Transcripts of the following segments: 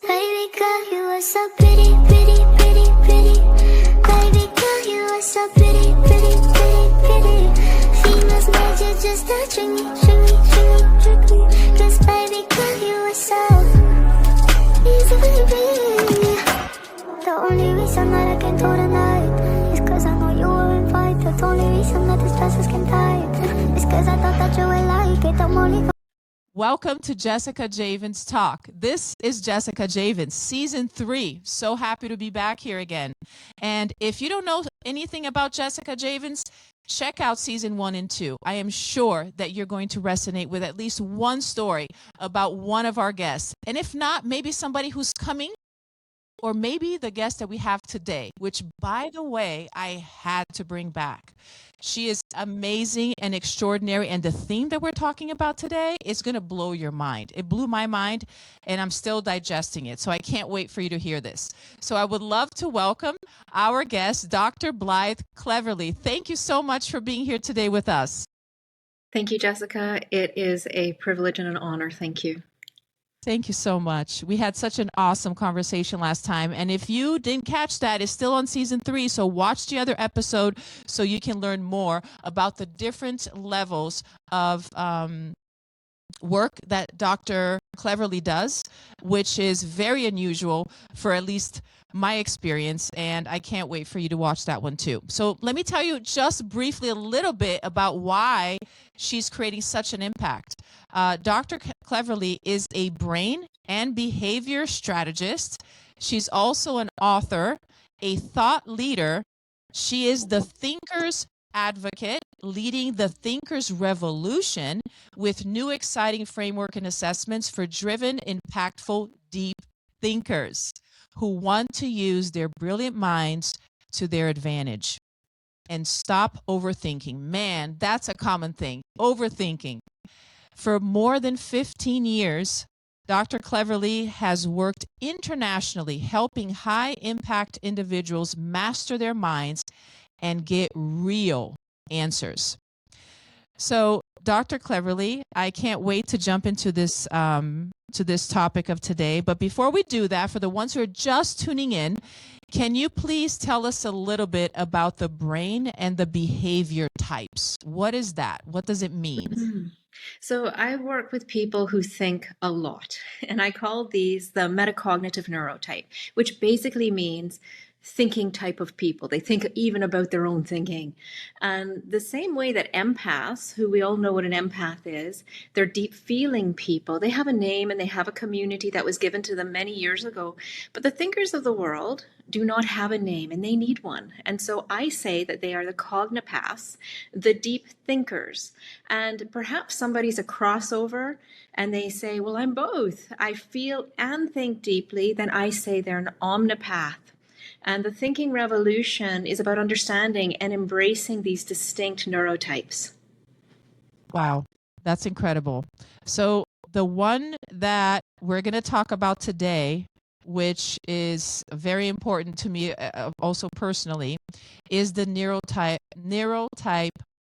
Baby girl, you are so pretty, pretty, pretty, pretty. Baby girl, you are so pretty, pretty, pretty, pretty. Females made you just to trick me, trick me, trick me, trick me. 'Cause baby girl, you are so easy, baby. The only reason that I can do tonight is 'cause I know you were invited. The only reason that this dress is getting tight is 'cause I thought that you would like it. I'm only Welcome to Jessica Javens Talk. This is Jessica Javens, Season 3. So happy to be back here again. And if you don't know anything about Jessica Javens, check out Season 1 and 2. I am sure that you're going to resonate with at least one story about one of our guests. And if not, maybe somebody who's coming, or maybe the guest that we have today, which, by the way, I had to bring back. She is amazing and extraordinary, and the theme that we're talking about today is going to blow your mind. It blew my mind, and I'm still digesting it, so I can't wait for you to hear this. So I would love to welcome our guest, Dr. Blythe Cleverly. Thank you so much for being here today with us. Thank you, Jessica. It is a privilege and an honor. Thank you. Thank you so much. We had such an awesome conversation last time. And if you didn't catch that, it's still on Season 3. So watch the other episode so you can learn more about the different levels of work that Dr. Cleverly does, which is very unusual for at least my experience, and I can't wait for you to watch that one too. So let me tell you just briefly a little bit about why she's creating such an impact. Dr. Cleverly is a brain and behavior strategist. She's also an author, a thought leader. She is the thinker's advocate, leading the Thinkers Revolution with new exciting framework and assessments for driven, impactful, deep thinkers who want to use their brilliant minds to their advantage and stop overthinking. Man, that's a common thing, overthinking. For more than 15 years, Dr. Cleverly has worked internationally, helping high-impact individuals master their minds and get real answers. So, Dr. Cleverly, I can't wait to jump into this topic of today. But before we do that, for the ones who are just tuning in, can you please tell us a little bit about the brain and the behavior types? What is that? What does it mean? So I work with people who think a lot, and I call these the metacognitive neurotype, which basically means thinking type of people. They think even about their own thinking. And the same way that empaths, who we all know what an empath is, they're deep feeling people. They have a name and they have a community that was given to them many years ago. But the thinkers of the world do not have a name and they need one. And so I say that they are the cognipaths, the deep thinkers. And perhaps somebody's a crossover and they say, well, I'm both. I feel and think deeply. Then I say they're an omnipath. And the thinking revolution is about understanding and embracing these distinct neurotypes. Wow, that's incredible. So the one that we're going to talk about today, which is very important to me also personally, is the neurotype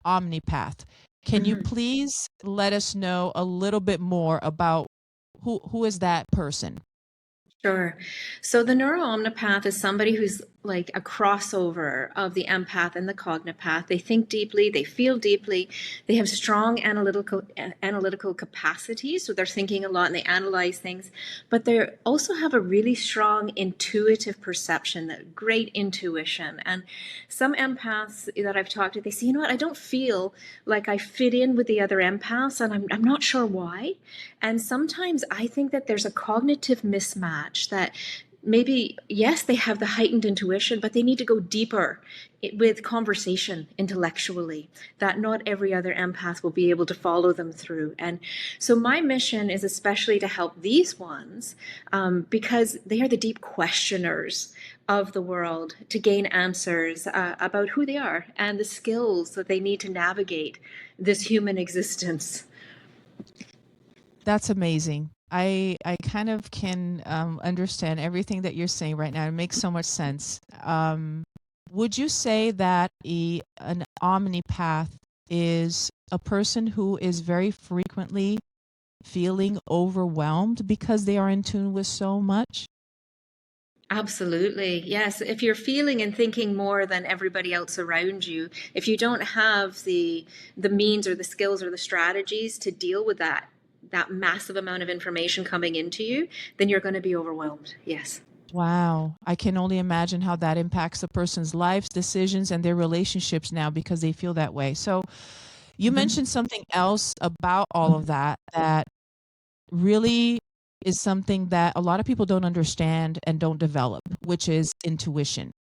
omnipath. Can you please let us know a little bit more about who is that person? Sure. So the neuroomnipath is somebody who's like a crossover of the empath and the cognipath. They think deeply, they feel deeply, they have strong analytical capacities, so they're thinking a lot and they analyze things, but they also have a really strong intuitive perception, that great intuition. And some empaths that I've talked to, they say, you know what, I don't feel like I fit in with the other empaths, and I'm not sure why. And sometimes I think that there's a cognitive mismatch, that maybe, yes, they have the heightened intuition, but they need to go deeper with conversation intellectually, that not every other empath will be able to follow them through. And so my mission is especially to help these ones because they are the deep questioners of the world, to gain answers about who they are and the skills that they need to navigate this human existence. That's amazing. I kind of can understand everything that you're saying right now. It makes so much sense. Would you say that an omnipath is a person who is very frequently feeling overwhelmed because they are in tune with so much? Absolutely. Yes. If you're feeling and thinking more than everybody else around you, if you don't have the means or the skills or the strategies to deal with that massive amount of information coming into you, then you're going to be overwhelmed. Yes. Wow. I can only imagine how that impacts a person's lives, decisions, and their relationships now because they feel that way. So, you Mhm. mentioned something else about all of that that really is something that a lot of people don't understand and don't develop, which is intuition.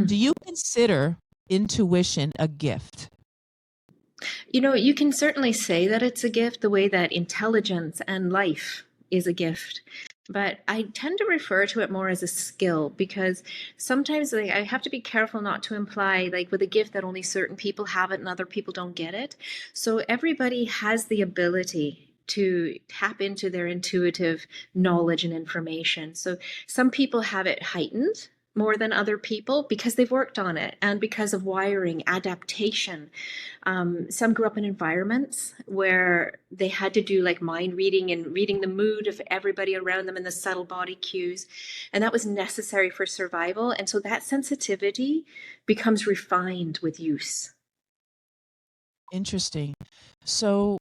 Do Mhm. you consider intuition a gift? You know, you can certainly say that it's a gift the way that intelligence and life is a gift. But I tend to refer to it more as a skill because sometimes like, I have to be careful not to imply, like, with a gift that only certain people have it and other people don't get it. So everybody has the ability to tap into their intuitive knowledge and information. So some people have it heightened more than other people because they've worked on it and because of wiring, adaptation. Some grew up in environments where they had to do like mind reading and reading the mood of everybody around them and the subtle body cues. And that was necessary for survival. And so that sensitivity becomes refined with use. Interesting. So,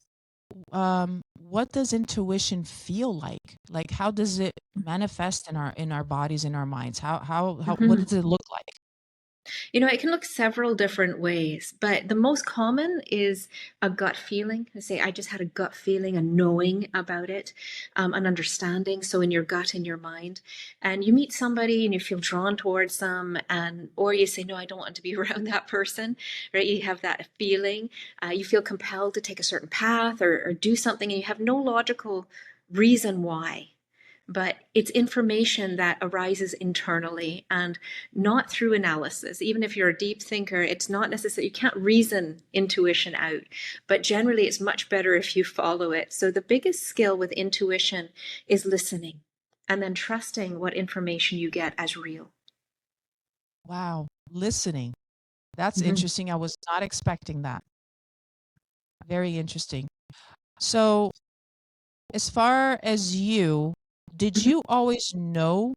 what does intuition feel like? Like, how does it manifest in our bodies, in our minds? How what Mhm. does it look like? You know, it can look several different ways, but the most common is a gut feeling. I say, I just had a gut feeling, a knowing about it, an understanding. So in your gut, in your mind, and you meet somebody and you feel drawn towards them, and or you say, no, I don't want to be around that person, right? You have that feeling. You feel compelled to take a certain path or do something, and you have no logical reason why, but it's information that arises internally and not through analysis. Even if you're a deep thinker, it's not necessary. You can't reason intuition out, but generally it's much better if you follow it. So the biggest skill with intuition is listening and then trusting what information you get as real. Wow, listening. That's Mhm. interesting. I was not expecting that. Very interesting. So, as far as you, did Mhm. you always know,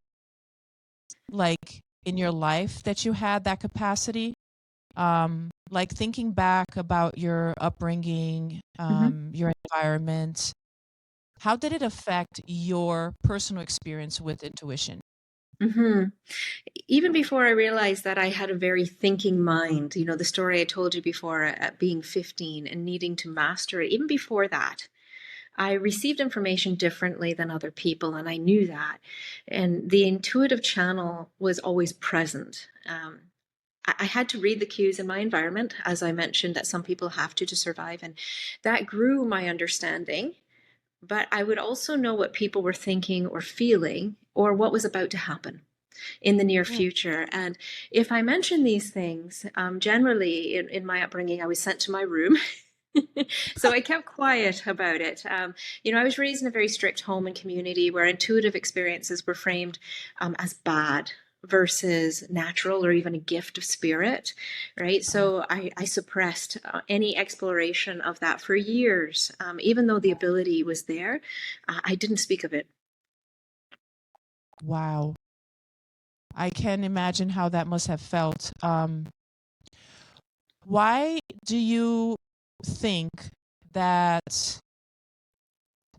like in your life, that you had that capacity? Like thinking back about your upbringing, Mhm. your environment, how did it affect your personal experience with intuition? Mhm. Even before I realized that I had a very thinking mind, you know, the story I told you before at being 15 and needing to master it, even before that, I received information differently than other people, and I knew that. And the intuitive channel was always present. I had to read the cues in my environment, as I mentioned, that some people have to survive. And that grew my understanding. But I would also know what people were thinking or feeling or what was about to happen in the near Mm. future. And if I mention these things, generally in my upbringing, I was sent to my room. So I kept quiet about it. You know, I was raised in a very strict home and community where intuitive experiences were framed as bad versus natural or even a gift of spirit, right? Oh, So I suppressed any exploration of that for years. Even though the ability was there, I didn't speak of it. wow. I can imagine how that must have felt. Why do you think that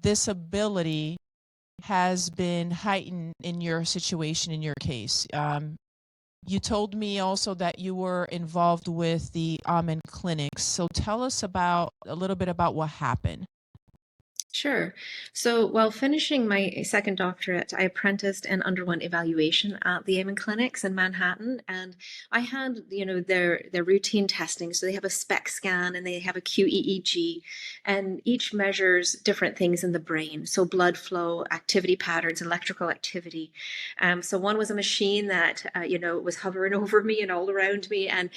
this ability has been heightened in your situation, in your case? You told me also that you were involved with the Amen clinics. So tell us about a little bit about what happened. Sure. So while finishing my second doctorate, I apprenticed and underwent evaluation at the Amen clinics in Manhattan. And I had, you know, their routine testing. So they have a SPEC scan and they have a QEEG, and each measures different things in the brain. So blood flow, activity patterns, electrical activity. So one was a machine that, you know, was hovering over me and all around me. And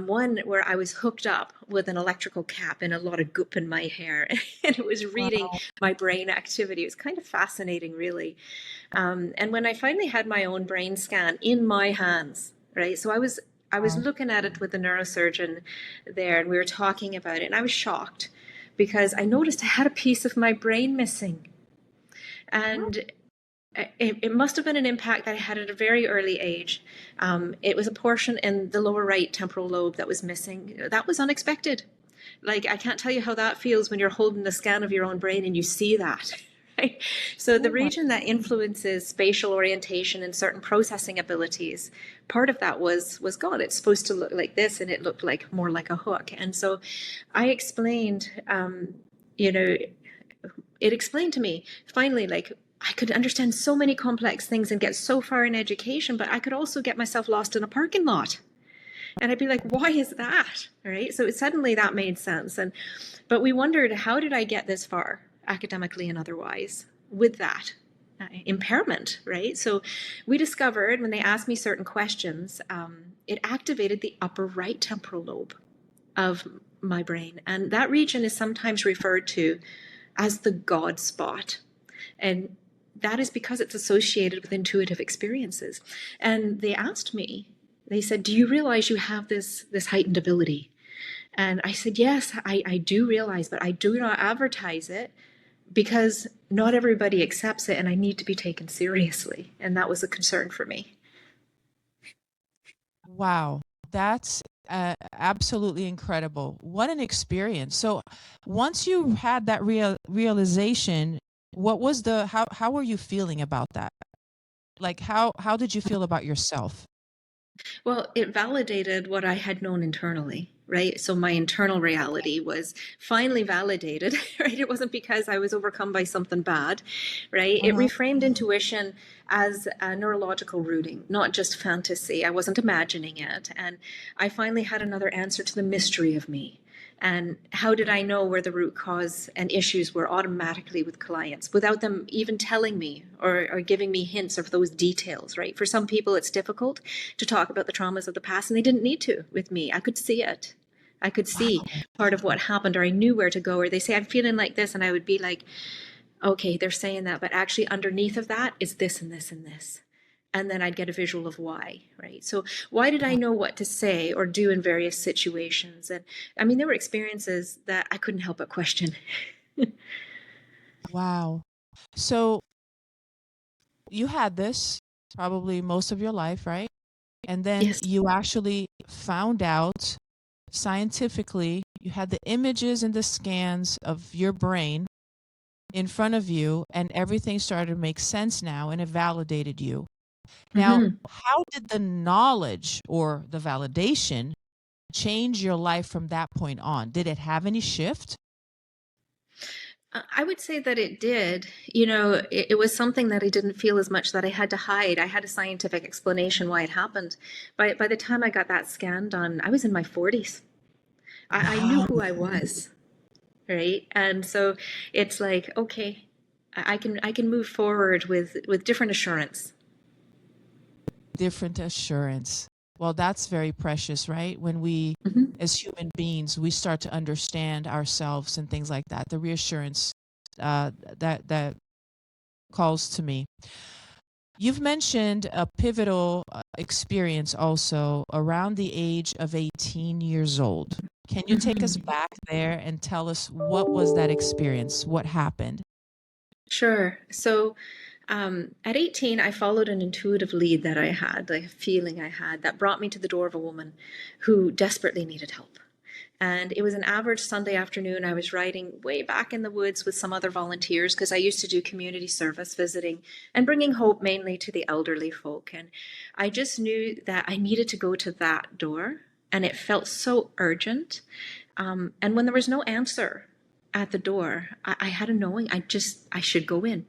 one where I was hooked up with an electrical cap and a lot of goop in my hair. And it was reading Wow. my brain activity. It was kind of fascinating, really. And when I finally had my own brain scan in my hands, right? So I was Wow. looking at it with the neurosurgeon there, and we were talking about it, and I was shocked because I noticed I had a piece of my brain missing. And it must have been an impact that I had at a very early age. It was a portion in the lower right temporal lobe that was missing. That was unexpected. Like, I can't tell you how that feels when you're holding the scan of your own brain and you see that. Right? So the region that influences spatial orientation and certain processing abilities, part of that was gone. It's supposed to look like this, and it looked like more like a hook. And so I explained, it explained to me finally, like, I could understand so many complex things and get so far in education, but I could also get myself lost in a parking lot. And I'd be like, why is that? Right? So suddenly that made sense. But we wondered, how did I get this far, academically and otherwise, with that impairment, right? So we discovered when they asked me certain questions, it activated the upper right temporal lobe of my brain. And that region is sometimes referred to as the God spot. And that is because it's associated with intuitive experiences. And they asked me, they said, do you realize you have this heightened ability? And I said, yes, I do realize, but I do not advertise it because not everybody accepts it and I need to be taken seriously. And that was a concern for me. Wow, that's absolutely incredible. What an experience. So once you had that realization, what was how were you feeling about that? Like how did you feel about yourself? Well, it validated what I had known internally, right? So my internal reality was finally validated, right? It wasn't because I was overcome by something bad, right? It reframed intuition as a neurological rooting, not just fantasy. I wasn't imagining it. And I finally had another answer to the mystery of me. And how did I know where the root cause and issues were automatically with clients without them even telling me or giving me hints of those details, right? For some people, it's difficult to talk about the traumas of the past, and they didn't need to with me. I could see it. I could see part of what happened, or I knew where to go, or they say, I'm feeling like this. And I would be like, okay, they're saying that, but actually underneath of that is this and this and this. And then I'd get a visual of why, right? So why did I know what to say or do in various situations? And I mean, there were experiences that I couldn't help but question. Wow. So you had this probably most of your life, right? And then Yes. you actually found out scientifically, you had the images and the scans of your brain in front of you, and everything started to make sense now, and it validated you. Now, how did the knowledge or the validation change your life from that point on? Did it have any shift? I would say that it did. You know, it was something that I didn't feel as much that I had to hide. I had a scientific explanation why it happened. By the time I got that scan done, I was in my 40s. I knew who I was, right? And so it's like, okay, I can move forward with different assurance. Different assurance. Well, that's very precious, right? When we, as human beings, we start to understand ourselves and things like that. The reassurance that calls to me. You've mentioned a pivotal experience also around the age of 18 years old. Can you take us back there and tell us what was that experience? What happened? Sure. So at 18, I followed an intuitive lead that I had, like a feeling I had that brought me to the door of a woman who desperately needed help. And it was an average Sunday afternoon. I was riding way back in the woods with some other volunteers because I used to do community service, visiting and bringing hope mainly to the elderly folk. And I just knew that I needed to go to that door, and it felt so urgent. And when there was no answer at the door, I had a knowing I should go in.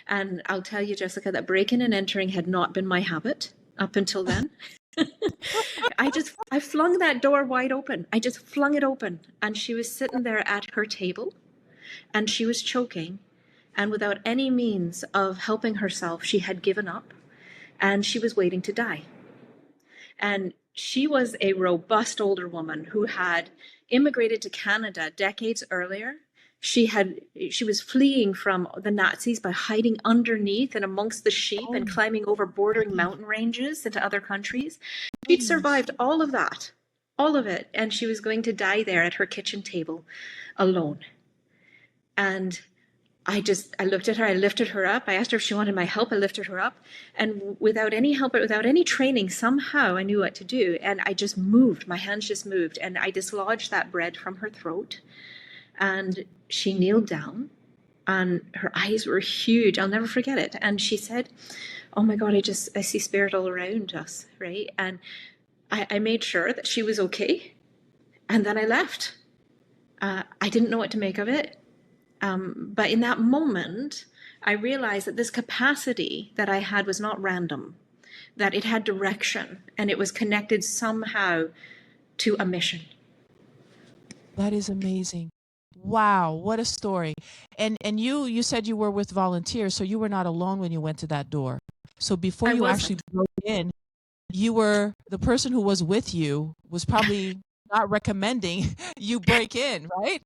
And I'll tell you, Jessica, that breaking and entering had not been my habit up until then. I flung that door wide open. I just flung it open. And she was sitting there at her table, and she was choking. And without any means of helping herself, she had given up, and she was waiting to die. And she was a robust older woman who had immigrated to Canada decades earlier. She was fleeing from the Nazis by hiding underneath and amongst the sheep and climbing over bordering mountain ranges into other countries. She'd survived all of that, all of it, and she was going to die there at her kitchen table alone. And I looked at her, I lifted her up. I asked her if she wanted my help. I lifted her up. And without any help, but without any training, somehow I knew what to do. And I just moved, my hands just moved. And I dislodged that bread from her throat. And she kneeled down and her eyes were huge. I'll never forget it. And she said, oh my God, I see spirit all around us, right? And I made sure that she was okay. And then I left. I didn't know what to make of it. But in that moment, I realized that this capacity that I had was not random, that it had direction and it was connected somehow to a mission. That is amazing. Wow, what a story. And you said you were with volunteers, so you were not alone when you went to that door. So before you actually broke in, the person who was with you was probably not recommending you break in, right?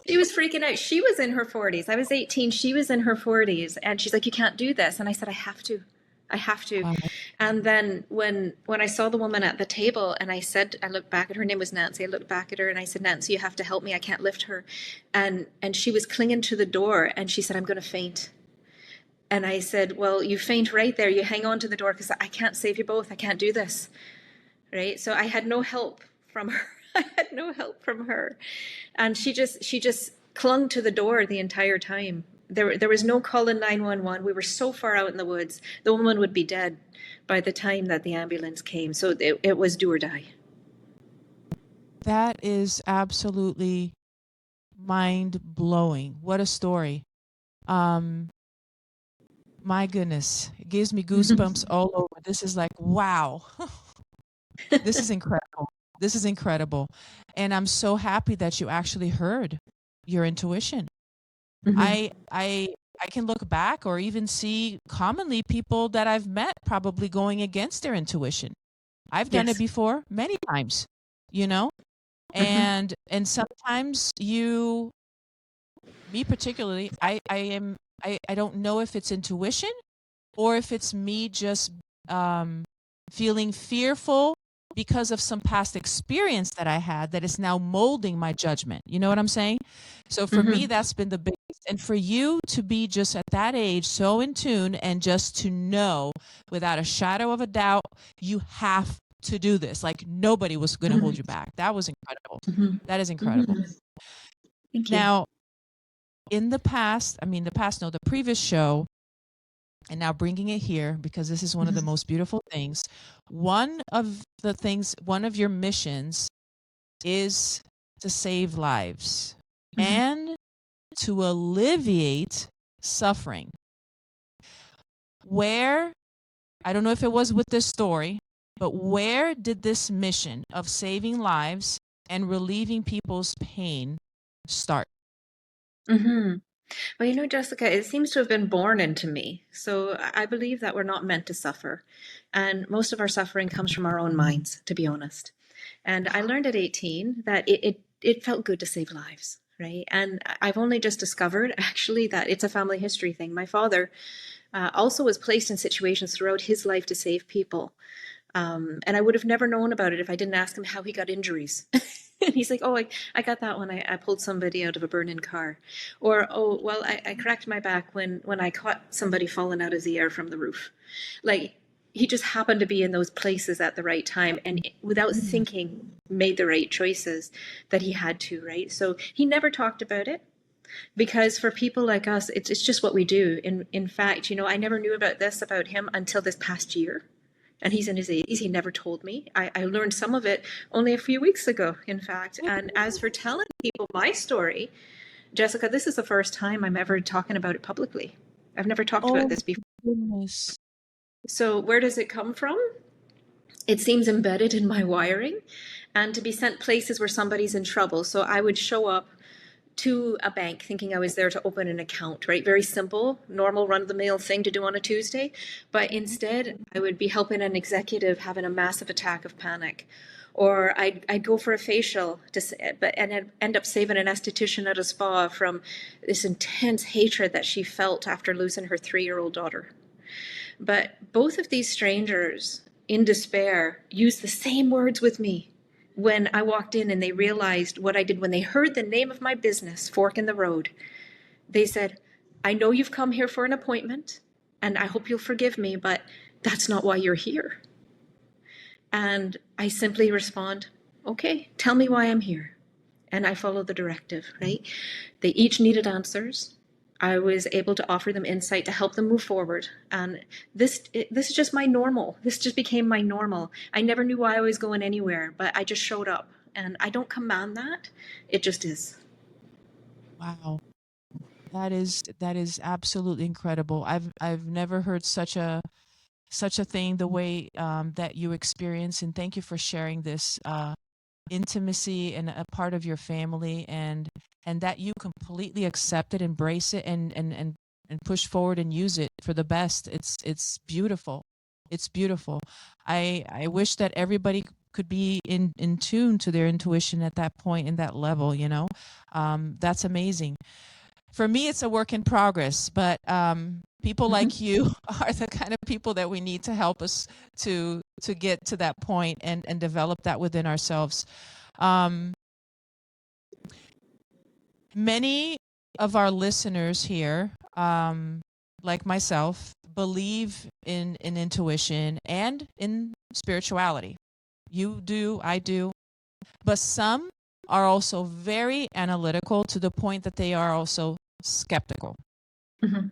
She was freaking out. She was in her 40s. I was 18. She was in her 40s. And she's like, you can't do this. And I said, I have to. I have to. Wow. And then when I saw the woman at the table and I looked back at her, name was Nancy. I looked back at her and I said, Nancy, you have to help me. I can't lift her. And she was clinging to the door and she said, I'm going to faint. And I said, well, you faint right there. You hang on to the door because I can't save you both. I can't do this. Right. So I had no help from her. I had no help from her. And she just clung to the door the entire time. There was no call in 911. We were so far out in the woods. The woman would be dead by the time that the ambulance came. So it was do or die. That is absolutely mind-blowing. What a story. My goodness. It gives me goosebumps all over. This is like, wow. This is incredible. This is incredible. And I'm so happy that you actually heard your intuition. I can look back or even see commonly people that I've met probably going against their intuition. I've done it before many times, you know? And sometimes me particularly, I don't know if it's intuition or if it's me just feeling fearful because of some past experience that I had that is now molding my judgment. You know what I'm saying? So for me, that's been the biggest. And for you to be just at that age, so in tune, and just to know without a shadow of a doubt, you have to do this. Like nobody was going to hold you back. That was incredible. That is incredible. Thank you. Now, in the previous show, and now bringing it here, because this is one of the most beautiful things. One of your missions is to save lives and to alleviate suffering. Where, I don't know if it was with this story, but where did this mission of saving lives and relieving people's pain start? Well, Jessica, it seems to have been born into me. So I believe that we're not meant to suffer. And most of our suffering comes from our own minds, to be honest. And I learned at 18 that it felt good to save lives, right? And I've only just discovered, actually, that it's a family history thing. My father also was placed in situations throughout his life to save people. And I would have never known about it if I didn't ask him how he got injuries. And he's like, oh, I got that when I pulled somebody out of a burning car. Or, oh, well, I cracked my back when I caught somebody falling out of the air from the roof. Like, he just happened to be in those places at the right time and without thinking made the right choices that he had to, right? So he never talked about it because for people like us, it's just what we do. In fact, I never knew about him until this past year. And he's in his 80s. He never told me. I learned some of it only a few weeks ago, in fact. And as for telling people my story, Jessica, this is the first time I'm ever talking about it publicly. I've never talked about this before. Goodness. So where does it come from? It seems embedded in my wiring and to be sent places where somebody's in trouble. So I would show up to a bank thinking I was there to open an account, right? Very simple, normal run-of-the-mill thing to do on a Tuesday. But instead, I would be helping an executive having a massive attack of panic. Or I'd go for a facial and I'd end up saving an esthetician at a spa from this intense hatred that she felt after losing her 3-year-old daughter. But both of these strangers, in despair, used the same words with me when I walked in and they realized what I did when they heard the name of my business, Fork in the Road. they said, I know you've come here for an appointment, and I hope you'll forgive me, but that's not why you're here. And I simply respond, okay, tell me why I'm here. And I follow the directive, right? They each needed answers. I was able to offer them insight to help them move forward. And this is just my normal. This just became my normal. I never knew why I was going anywhere, but I just showed up. And I don't command that. It just is. Wow. That is absolutely incredible. I've never heard such a thing the way that you experience, and thank you for sharing this intimacy and a part of your family, and that you completely accept it, embrace it, and push forward and use it for the best. It's beautiful. It's beautiful. I wish that everybody could be in tune to their intuition at that point in that level, you know. That's amazing. For me, it's a work in progress, but people like you are the kind of people that we need to help us to get to that point and develop that within ourselves. Many of our listeners here, like myself, believe in intuition and in spirituality. You do, I do, but some are also very analytical to the point that they are also skeptical. Mm-hmm.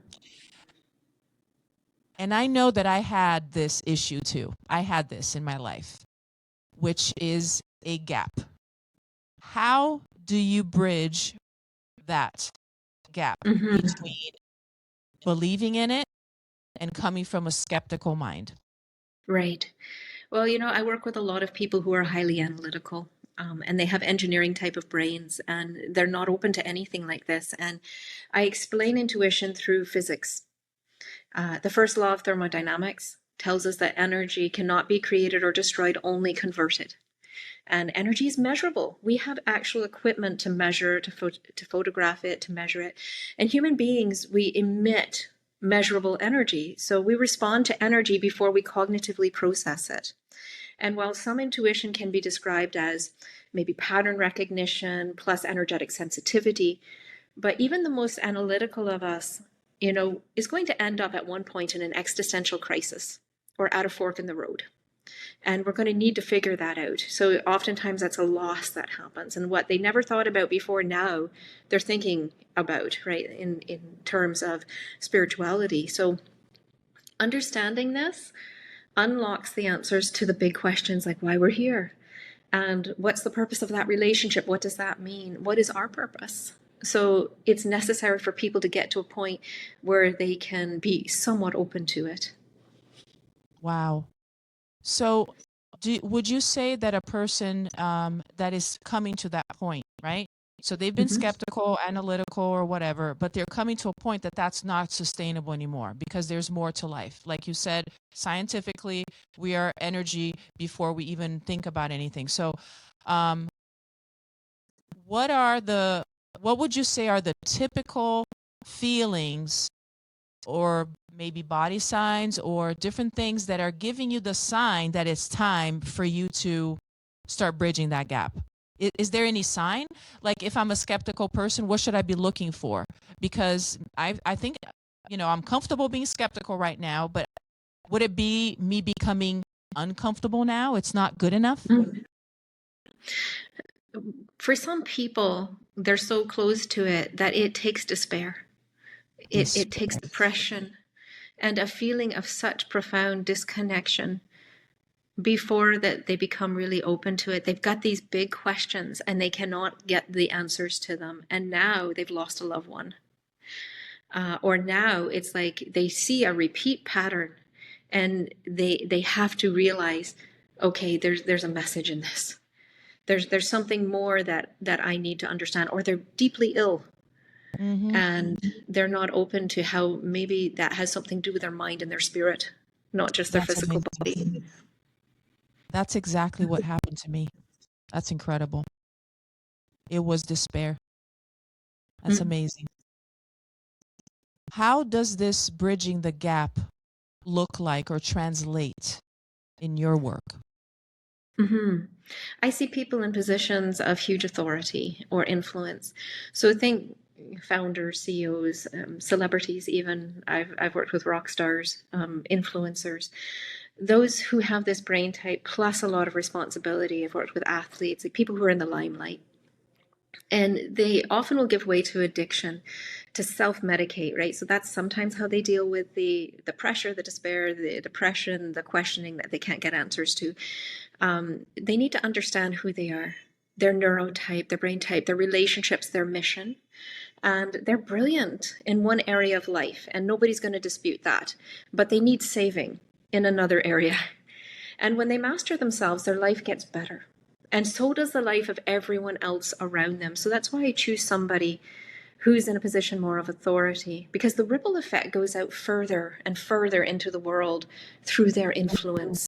And I know that I had this issue too. I had this in my life, which is a gap. How do you bridge that gap Mm-hmm. between believing in it and coming from a skeptical mind? Right. Well, I work with a lot of people who are highly analytical, and they have engineering type of brains, and they're not open to anything like this. And I explain intuition through physics. The first law of thermodynamics tells us that energy cannot be created or destroyed, only converted. And energy is measurable. We have actual equipment to measure, to photograph it, to measure it. And human beings, we emit measurable energy. So we respond to energy before we cognitively process it. And while some intuition can be described as maybe pattern recognition plus energetic sensitivity, but even the most analytical of us, is going to end up at one point in an existential crisis or at a fork in the road. And we're going to need to figure that out. So oftentimes that's a loss that happens. And what they never thought about before, now they're thinking about, right, in terms of spirituality. So understanding this unlocks the answers to the big questions like why we're here. And what's the purpose of that relationship? What does that mean? What is our purpose? So it's necessary for people to get to a point where they can be somewhat open to it. Wow. So would you say that a person that is coming to that point, right? So they've been skeptical, analytical, or whatever, but they're coming to a point that that's not sustainable anymore because there's more to life. Like you said, scientifically, we are energy before we even think about anything. So what would you say are the typical feelings or maybe body signs or different things that are giving you the sign that it's time for you to start bridging that gap? Is there any sign? Like if I'm a skeptical person, what should I be looking for? Because I think, I'm comfortable being skeptical right now, but would it be me becoming uncomfortable now? It's not good enough? For some people, they're so close to it that it takes despair. It takes depression and a feeling of such profound disconnection before that they become really open to it. They've got these big questions and they cannot get the answers to them. And now they've lost a loved one. Or now it's like they see a repeat pattern and they have to realize, okay, there's a message in this. There's something more that I need to understand, or they're deeply ill. And they're not open to how maybe that has something to do with their mind and their spirit, not just their physical body. That's exactly what happened to me. That's incredible. It was despair. That's amazing. How does this bridging the gap look like or translate in your work? I see people in positions of huge authority or influence. So think, founders, CEOs, celebrities even. I've worked with rock stars, influencers, those who have this brain type plus a lot of responsibility. I've worked with athletes, like people who are in the limelight. And they often will give way to addiction, to self-medicate, right? So that's sometimes how they deal with the pressure, the despair, the depression, the questioning that they can't get answers to. They need to understand who they are, their neurotype, their brain type, their relationships, their mission. And they're brilliant in one area of life, and nobody's going to dispute that. But they need saving in another area. And when they master themselves, their life gets better. And so does the life of everyone else around them. So that's why I choose somebody who's in a position more of authority, because the ripple effect goes out further and further into the world through their influence.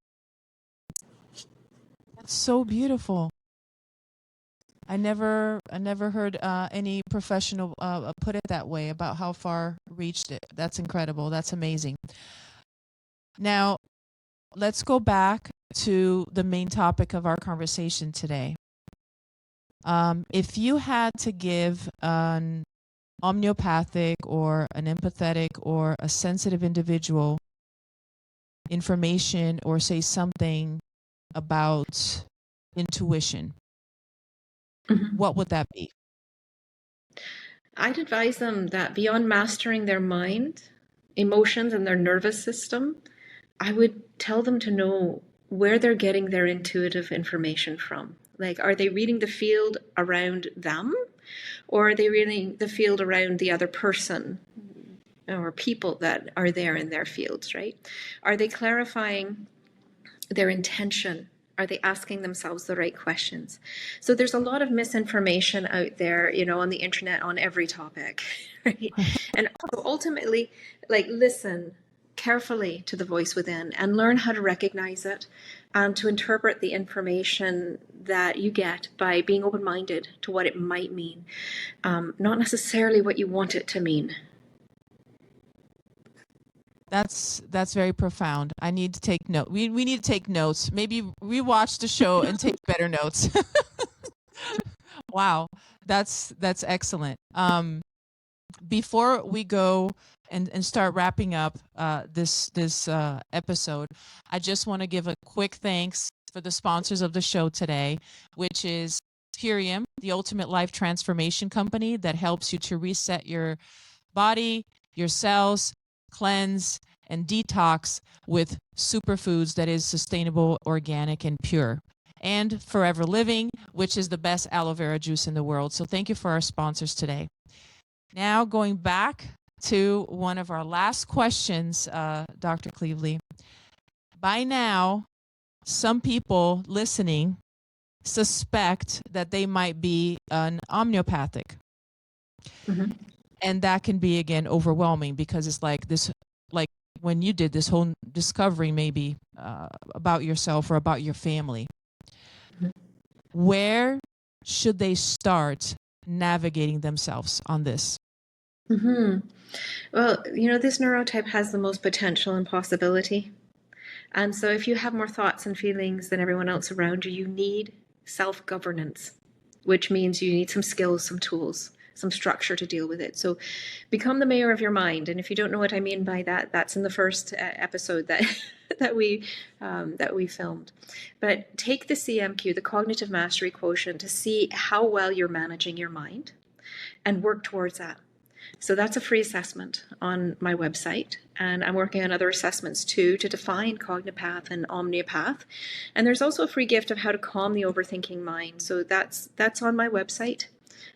That's so beautiful. I never heard any professional put it that way about how far reached it. That's incredible. That's amazing. Now, let's go back to the main topic of our conversation today. If you had to give an homeopathic or an empathetic or a sensitive individual information or say something about intuition, what would that be? I'd advise them that beyond mastering their mind, emotions, and their nervous system, I would tell them to know where they're getting their intuitive information from. Like, are they reading the field around them, or are they reading the field around the other person or people that are there in their fields, right? Are they clarifying their intention? Are they asking themselves the right questions? So there's a lot of misinformation out there, you know, on the internet on every topic, right? And also ultimately, like, listen carefully to the voice within and learn how to recognize it and to interpret the information that you get by being open-minded to what it might mean, not necessarily what you want it to mean. That's very profound. I need to take note. We need to take notes. Maybe rewatch the show and take better notes. Wow, that's excellent. Before we go and start wrapping up this episode, I just want to give a quick thanks for the sponsors of the show today, which is Purium, the ultimate life transformation company that helps you to reset your body, your cells, cleanse, and detox with superfoods that is sustainable, organic, and pure. And Forever Living, which is the best aloe vera juice in the world. So thank you for our sponsors today. Now going back to one of our last questions, Dr. Cleveley. By now, some people listening suspect that they might be an homeopathic. Mm-hmm. And that can be, again, overwhelming because it's like this, like when you did this whole discovery maybe about yourself or about your family. Mm-hmm. Where should they start navigating themselves on this? Mm-hmm. Well, you know, this neurotype has the most potential and possibility. And so if you have more thoughts and feelings than everyone else around you, you need self-governance, which means you need some skills, some tools, some structure to deal with it. So become the mayor of your mind. And if you don't know what I mean by that, that's in the first episode that we filmed. But take the CMQ, the cognitive mastery quotient, to see how well you're managing your mind and work towards that. So that's a free assessment on my website. And I'm working on other assessments too to define cognipath and omniopath. And there's also a free gift of how to calm the overthinking mind. So that's on my website,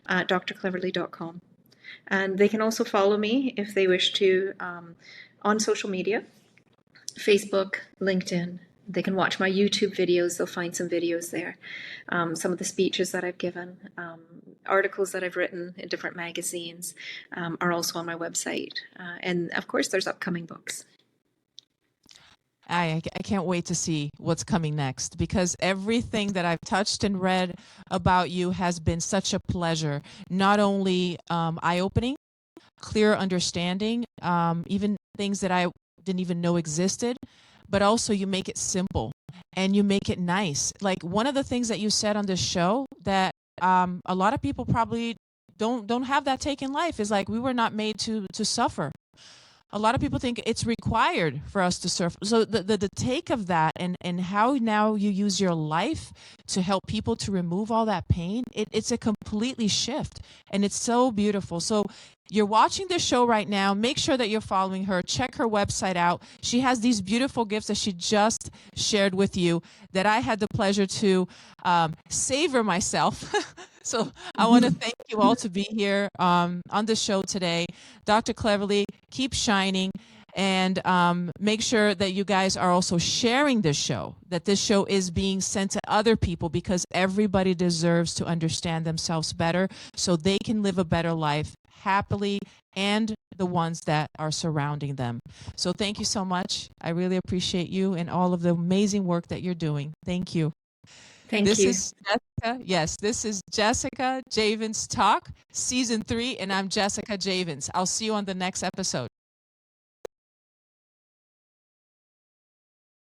drcleverly.com. And they can also follow me if they wish to on social media, Facebook, LinkedIn. They can watch my YouTube videos. They'll find some videos there. Some of the speeches that I've given, articles that I've written in different magazines are also on my website. And of course, there's upcoming books. I can't wait to see what's coming next, because everything that I've touched and read about you has been such a pleasure. Not only eye-opening, clear understanding, even things that I didn't even know existed, but also you make it simple and you make it nice. Like one of the things that you said on this show that a lot of people probably don't have that take in life. It's like we were not made to suffer. A lot of people think it's required for us to surf. So the take of that and how now you use your life to help people to remove all that pain, it's a completely shift. And it's so beautiful. So you're watching this show right now. Make sure that you're following her. Check her website out. She has these beautiful gifts that she just shared with you that I had the pleasure to savor myself. So I want to thank you all to be here on the show today. Dr. Cleverly, keep shining, and make sure that you guys are also sharing this show, that this show is being sent to other people, because everybody deserves to understand themselves better so they can live a better life happily, and the ones that are surrounding them. So thank you so much. I really appreciate you and all of the amazing work that you're doing. Thank you. Thank you. Is Jessica. Yes, this is Jessica Javens Talk, Season 3, and I'm Jessica Javens. I'll see you on the next episode.